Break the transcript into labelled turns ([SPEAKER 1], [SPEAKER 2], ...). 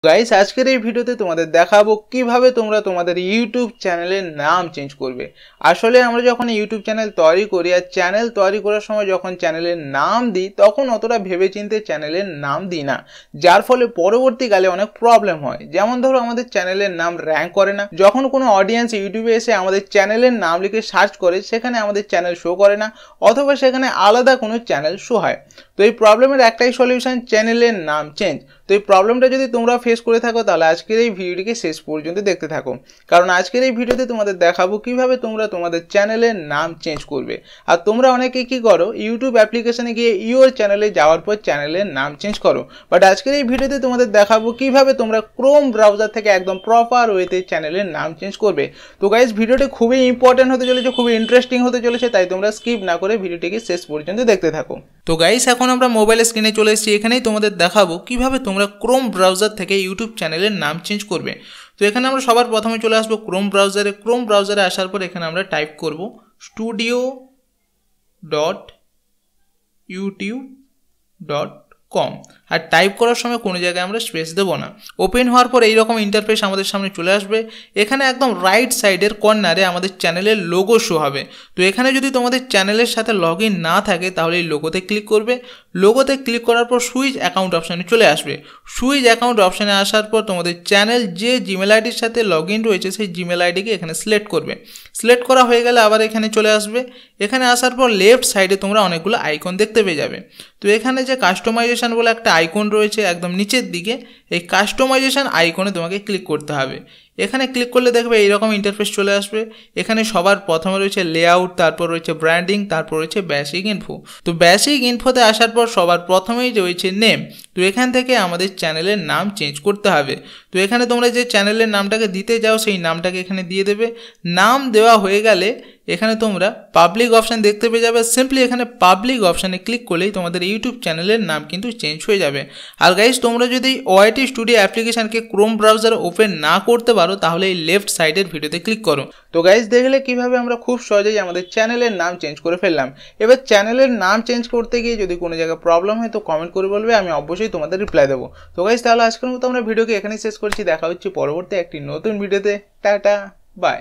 [SPEAKER 1] Guys আজকের এই ভিডিওতে তোমাদের দেখাবো কিভাবে তোমরা তোমাদের ইউটিউব চ্যানেলের নাম চেঞ্জ করবে। আসলে আমরা যখন ইউটিউব চ্যানেল তৈরি করি আর চ্যানেল তৈরি করার সময় যখন চ্যানেলের নাম দিই তখন অতটা ভেবেচিন্তে চ্যানেলের নাম দিই না, যার ফলে পরবর্তীকালে অনেক প্রবলেম হয়। যেমন ধরো আমাদের চ্যানেলের নাম র্যাঙ্ক করে না, যখন কোনো অডিয়েন্স ইউটিউবে এসে আমাদের চ্যানেলের নাম লিখে সার্চ করে সেখানে আমাদের চ্যানেল শো করে না, অথবা সেখানে আলাদা কোনো চ্যানেল শো হয়। তো এই প্রবলেমের একটাই সলিউশন, চ্যানেলের নাম চেঞ্জ। তো এই প্রবলেমটা যদি তোমরা ফেস করে থাকো তাহলে আজকের এই ভিডিওটিকে শেষ পর্যন্ত দেখতে থাকো, কারণ আজকের এই ভিডিওতে তোমাদের দেখাবো কিভাবে তোমরা তোমাদের চ্যানেলের নাম চেঞ্জ করবে। আর তোমরা অনেকে কি করো, ইউটিউব অ্যাপ্লিকেশনে গিয়ে ইওর চ্যানেলে যাওয়ার পর চ্যানেলের নাম চেঞ্জ করো, বাট আজকের এই ভিডিওতে তোমাদের দেখাবো কিভাবে তোমরা ক্রোম ব্রাউজার থেকে একদম প্রপার ওয়েতে চ্যানেলের নাম চেঞ্জ করবে। তো গাইস ভিডিওটি খুবই ইম্পর্টেন্ট হতে চলেছে, খুবই ইন্টারেস্টিং হতে চলেছে, তাই তোমরা স্কিপ না করে ভিডিওটিকে শেষ পর্যন্ত দেখতে থাকো। তো গাইস এখন আমরা মোবাইলের স্ক্রিনে চলে এসেছি, এখানেই তোমাদের দেখাবো কিভাবে তোমরা ক্রোম ব্রাউজার থেকে ইউটিউব চ্যানেলের নাম চেঞ্জ করবে। তো এখানে আমরা সবার প্রথমে চলে আসবো ক্রোম ব্রাউজারে। ক্রোম ব্রাউজারে আসার পর এখানে আমরা টাইপ করব studio.youtube.com, আর টাইপ করার সময় কোনো জায়গায় আমরা স্পেস দেবো না। ওপেন হওয়ার পর এইরকম ইন্টারফেস আমাদের সামনে চলে আসবে। এখানে একদম রাইট সাইডের কর্নারে আমাদের চ্যানেলের লোগো শো হবে। তো এখানে যদি তোমাদের চ্যানেলের সাথে লগ ইন না থাকে তাহলে এই লোগোতে ক্লিক করবে। লোগোতে ক্লিক করার পর সুইচ অ্যাকাউন্ট অপশানে চলে আসবে। সুইচ অ্যাকাউন্ট অপশানে আসার পর তোমাদের চ্যানেল যে জিমেল আইডির সাথে লগ ইন রয়েছে সেই জিমেল আইডিকে এখানে সিলেক্ট করবে। সিলেক্ট করা হয়ে গেলে আবার এখানে চলে আসবে। এখানে আসার পর লেফট সাইডে তোমরা অনেকগুলো আইকন দেখতে পেয়ে যাবে। তো এখানে যে কাস্টমাইজেশন বলে একটা আইকন রয়েছে একদম নিচের দিকে, এই কাস্টমাইজেশন আইকনে তোমাকে ক্লিক করতে হবে। এখানে ক্লিক করলে দেখবে এইরকম ইন্টারফেস চলে আসবে। এখানে সবার প্রথমে রয়েছে লেআউট, তারপর রয়েছে ব্র্যান্ডিং, তারপর রয়েছে বেসিক ইনফো। তো বেসিক ইনফোতে আসার পর সবার প্রথমেই রয়েছে নেম। তো এখান থেকে আমাদের চ্যানেলের নাম চেঞ্জ করতে হবে। তো এখানে তোমরা যে চ্যানেলের নামটাকে দিতে যাও সেই নামটাকে এখানে দিয়ে দেবে। নাম দেওয়া হয়ে গেলে এখানে তোমরা পাবলিক অপশান দেখতে পেয়ে যাবে। সিম্পলি এখানে পাবলিক অপশানে ক্লিক করলেই তোমাদের ইউটিউব চ্যানেলের নাম কিন্তু চেঞ্জ হয়ে যাবে। আর গাইস তোমরা যদি ওআইটি স্টুডিও অ্যাপ্লিকেশনকে ক্রোম ব্রাউজারে ওপেন না করতে পারো তাহলে এই লেফট সাইডের ভিডিওতে ক্লিক করো। তো গাইস দেখলে কিভাবে আমরা খুব সহজেই আমাদের চ্যানেলের নাম চেঞ্জ করে ফেললাম। এবার চ্যানেলের নাম চেঞ্জ করতে গিয়ে যদি কোনো জায়গায় প্রবলেম হয় তো কমেন্ট করে বলবে, আমি অবশ্যই তোমাদের রিপ্লাই দেবো। তো গাইস তাহলে আজকের মতো আমরা ভিডিওকে এখানেই শেষ করছি, দেখা হচ্ছে পরবর্তী একটি নতুন ভিডিওতে। Tata bye.